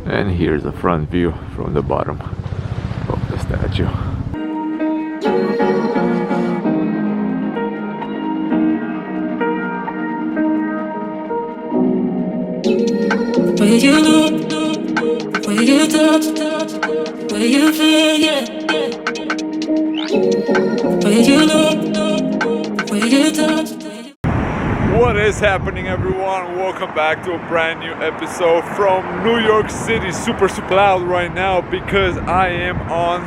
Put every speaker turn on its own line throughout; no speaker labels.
And here's a front view from the bottom of the statue.
Where you look, where you touch, where you feel, yeah. Where you look, where you touch.
What is happening, everyone? Welcome back to a brand new episode from New York City. Super loud right now because I am on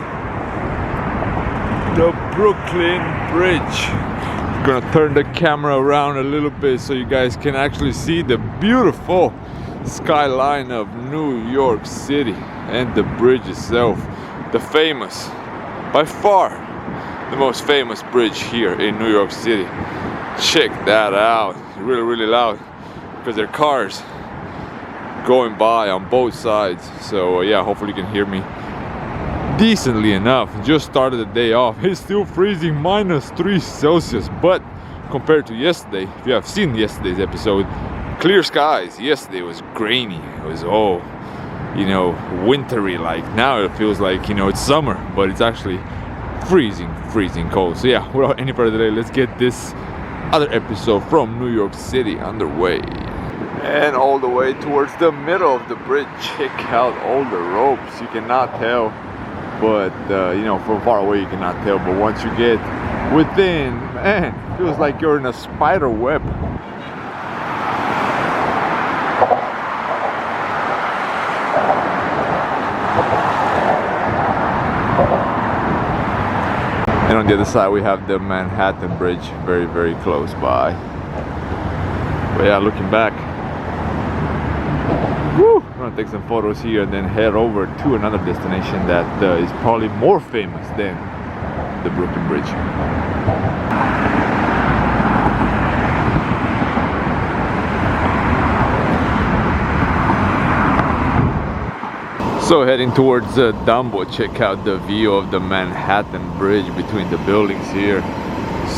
the Brooklyn Bridge. I'm gonna turn the camera around a little bit so you guys can actually see the beautiful skyline of New York City and the bridge itself. The famous, by far, the most famous bridge here in New York City. Check that out. Really, really loud because there are cars going by on both sides. So yeah, hopefully you can hear me decently enough. Just started the day off. It's still freezing, -3 Celsius, but compared to yesterday, if you have seen yesterday's episode, clear skies. Yesterday was grainy. It was all, you know, wintry. Like now it feels like, you know, it's summer, but it's actually freezing cold. So yeah, without any further delay, let's get this other episode from New York City underway. And all the way towards the middle of the bridge. Check out all the ropes. You cannot tell, but you know, from far away you cannot tell, but once you get within, man, it feels like you're in a spider web. And on the other side we have the Manhattan Bridge, very, very close by. But yeah, looking back, woo, I'm gonna take some photos here and then head over to another destination that is probably more famous than the Brooklyn Bridge. So heading towards Dumbo, check out the view of the Manhattan Bridge between the buildings here.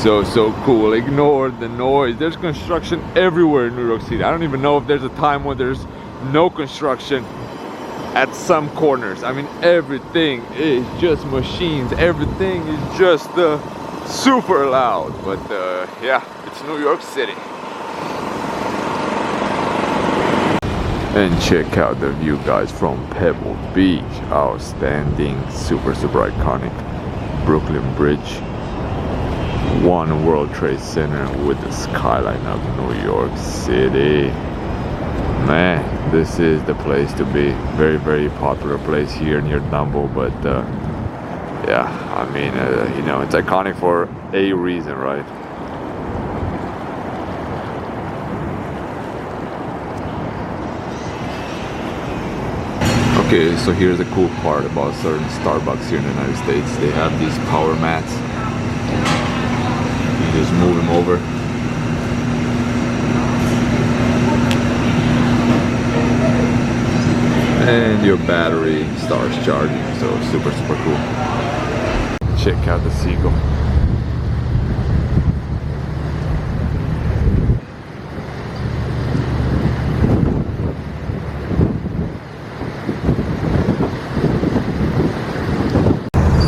So cool. Ignore the noise. There's construction everywhere in New York City. I don't even know if there's a time when there's no construction at some corners. I mean, everything is just machines. Everything is just super loud. But yeah, it's New York City. And check out the view, guys, from Pebble Beach. Outstanding, super iconic Brooklyn Bridge. One World Trade Center with the skyline of New York City. Man, this is the place to be. Very, very popular place here near Dumbo, but yeah, I mean, you know, it's iconic for a reason, right? Okay, so here's the cool part about certain Starbucks here in the United States. They have these power mats. You just move them over. And your battery starts charging, so super cool. Check out the seagull.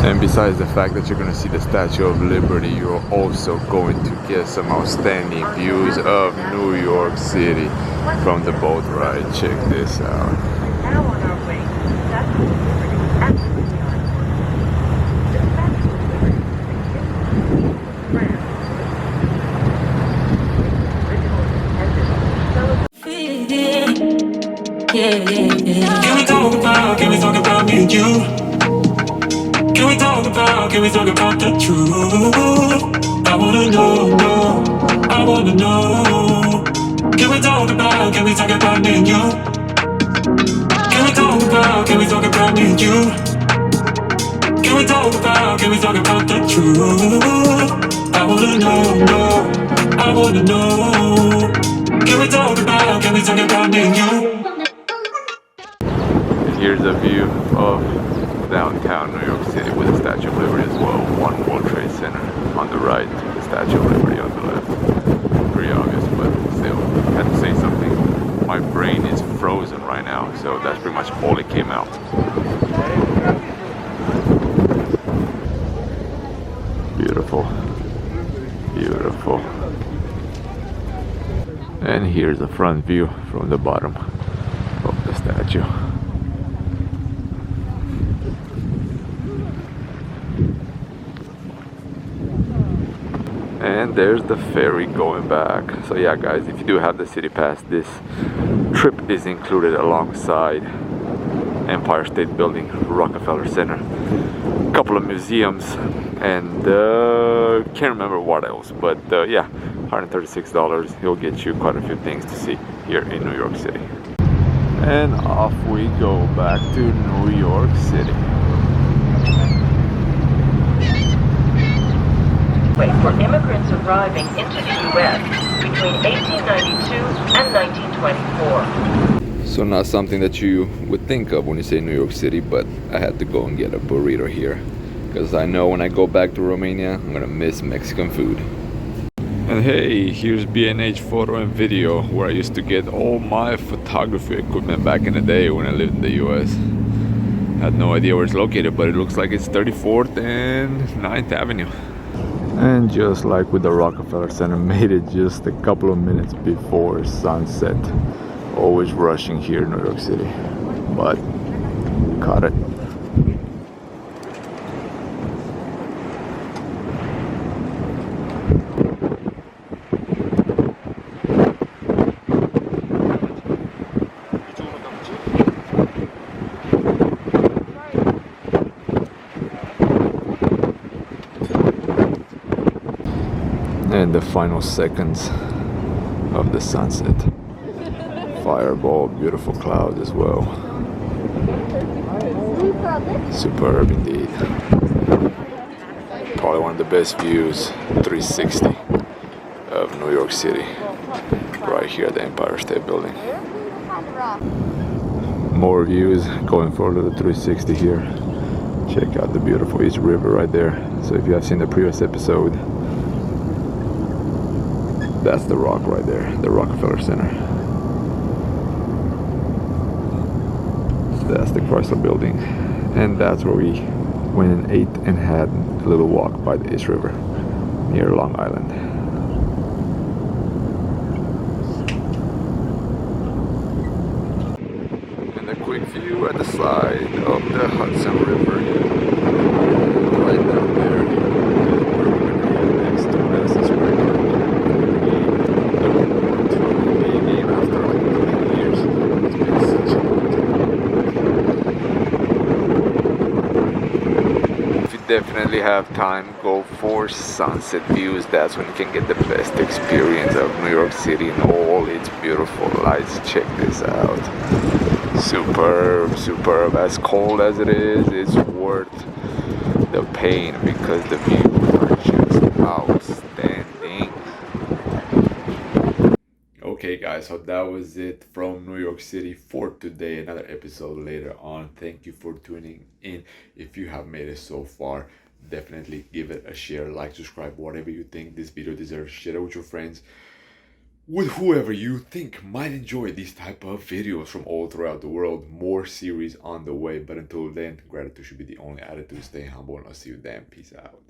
And besides the fact that you're going to see the Statue of Liberty, you're also going to get some outstanding views of New York City from the boat ride. Check this out.
Now on our way to the Statue of Liberty at the Beyond. The Statue of Liberty is a gift from France.
Can we talk about me and you? Can we talk about the truth? I wanna know, I wanna know. Can we talk about me and you? Can we talk about me and you? Can we talk about the truth? I wanna know, I wanna know. Can we talk about me and you?
Here's a view of downtown New York City with the Statue of Liberty as well. One World Trade Center on the right, the Statue of Liberty on the left. Pretty obvious, but still, had to say something. my brain is frozen right now, so that's pretty much all it came out. Beautiful, beautiful. And here's the front view from the bottom of the statue. And there's the ferry going back. So yeah guys, if you do have the city pass, this trip is included alongside Empire State Building, Rockefeller Center, a couple of museums, and can't remember what else, but yeah, $136. He'll get you quite a few things to see here in New York City. And off we go back to New York City.
For immigrants arriving into the U.S. between 1892 and 1924.
So not something that you would think of when you say New York City, but I had to go and get a burrito here because I know when I go back to Romania, I'm gonna miss Mexican food. And hey, here's B&H Photo and Video, where I used to get all my photography equipment back in the day when I lived in the US. Had no idea where it's located, but it looks like it's 34th and 9th Avenue. And just like with the Rockefeller Center, made it just a couple of minutes before sunset. Always rushing here in New York City, but caught it. And the final seconds of the sunset. Fireball, beautiful clouds as well. Superb indeed. Probably one of the best views, 360 of New York City, right here at the Empire State Building. More views going for a little 360 here. Check out the beautiful East River right there. So if you have seen the previous episode, that's the rock right there, the Rockefeller Center. That's the Chrysler Building, and that's where we went and ate and had a little walk by the East River near Long Island. And a quick view at the side of the Hudson River, right down there, where we're going to head next to Madison Square Garden. Definitely have time, go for sunset views. That's when you can get the best experience of New York City and all its beautiful lights. Check this out. Superb, superb. As cold as it is, it's worth the pain because the views are just outstanding. Okay guys, so that was it from New York City for today. Another episode later on. Thank you for tuning in. If you have made it so far, definitely give it a share, like, subscribe, whatever you think this video deserves. Share it with your friends, with whoever you think might enjoy these type of videos from all throughout the world. More series on the way, but until then, gratitude should be the only attitude. Stay humble and I'll see you then. Peace out.